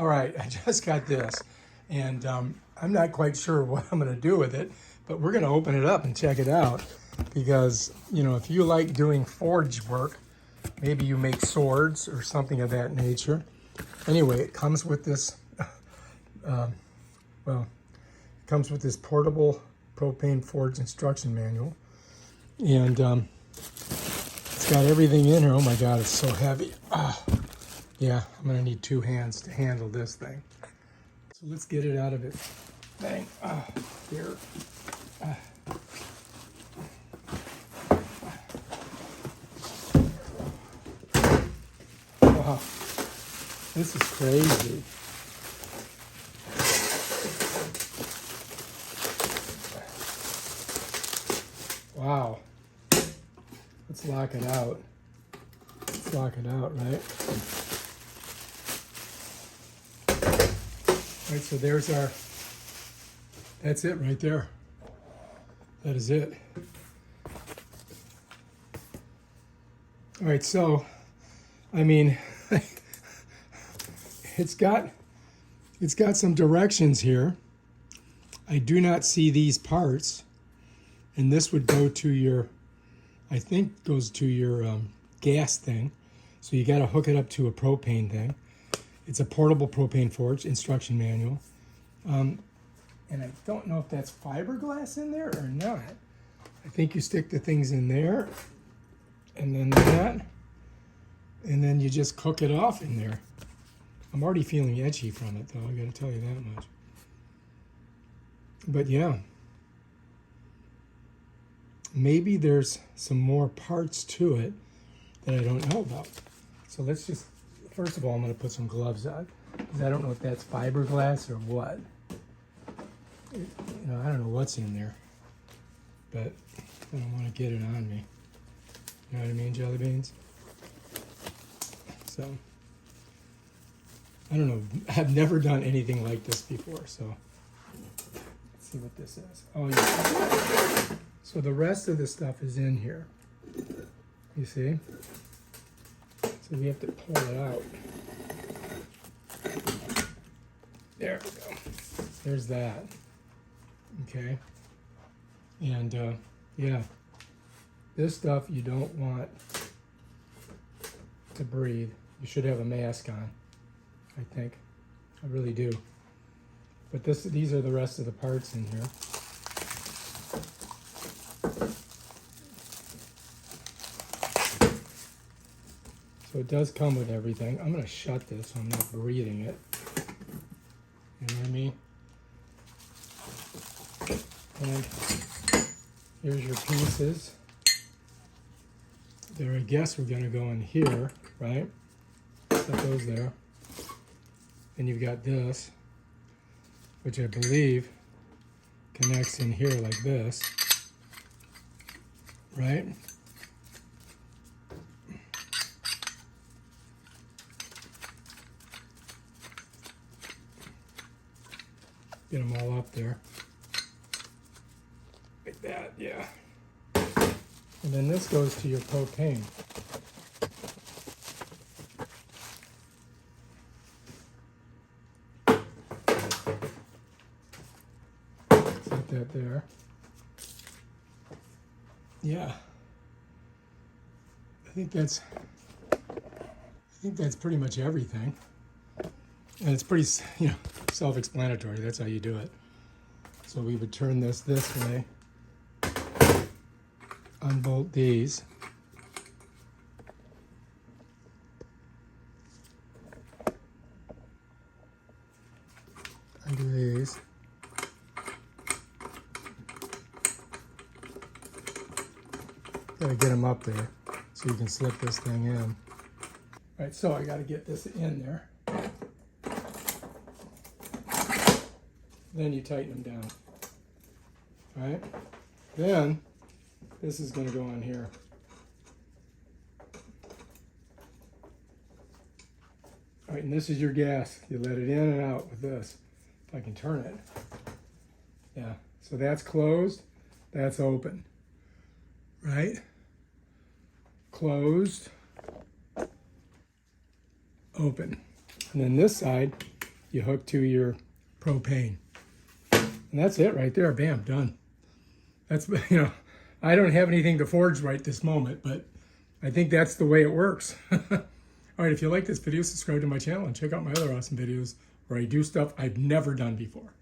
All right, I just got this, and I'm not quite sure what I'm going to do with it, but we're going to open it up and check it out because, you know, if you like doing forge work, maybe you make swords or something of that nature. Anyway, it comes with this, it comes with this portable propane forge instruction manual, and it's got everything in here. Oh my God, it's so heavy. Oh. Yeah, I'm gonna need 2 hands to handle this thing. So let's get it out of its thing. Here. Wow, this is crazy. Wow. Let's lock it out. Let's lock it out, right? All right, so there's our, that's it right there. That is it. All right, so, I mean, it's got some directions here. I do not see these parts, and this would go to your, I think goes to your gas thing. So you gotta hook it up to a propane thing. It's a portable propane forge instruction manual. And I don't know if that's fiberglass in there or not. I think you stick the things in there and then that, and then you just cook it off in there. I'm already feeling edgy from it though, I gotta tell you that much. But yeah, maybe there's some more parts to it that I don't know about. So let's just, first of all, I'm going to put some gloves on, because I don't know if that's fiberglass or what. You know, I don't know what's in there, but I don't want to get it on me. You know what I mean, jelly beans? So, I don't know. I've never done anything like this before, so let's see what this is. Oh, yeah. So the rest of the stuff is in here. You see? So we have to pull it out. There we go. There's that. Okay. And yeah, this stuff you don't want to breathe. You should have a mask on, I think. I really do. But these are the rest of the parts in here. So it does come with everything. I'm going to shut this so I'm not breathing it. You know what I mean? And here's your pieces. There, I guess we're going to go in here, right? Set those there. And you've got this, which I believe connects in here like this, right? Get them all up there. Like that, yeah. And then this goes to your propane. Set that there. Yeah. I think that's pretty much everything. And it's pretty, you know, self-explanatory. That's how you do it. So we would turn this way, unbolt these, undo these, gotta get them up there so you can slip this thing in. All right, so I gotta get this in there. Then you tighten them down. All right? Then this is going to go on here. All right, and this is your gas. You let it in and out with this. If I can turn it. Yeah, so that's closed, that's open. Right? Closed, open. And then this side you hook to your propane. And that's it right there. Bam, done. That's, I don't have anything to forge right this moment, but I think that's the way it works. All right, if you like this video, subscribe to my channel and check out my other awesome videos where I do stuff I've never done before.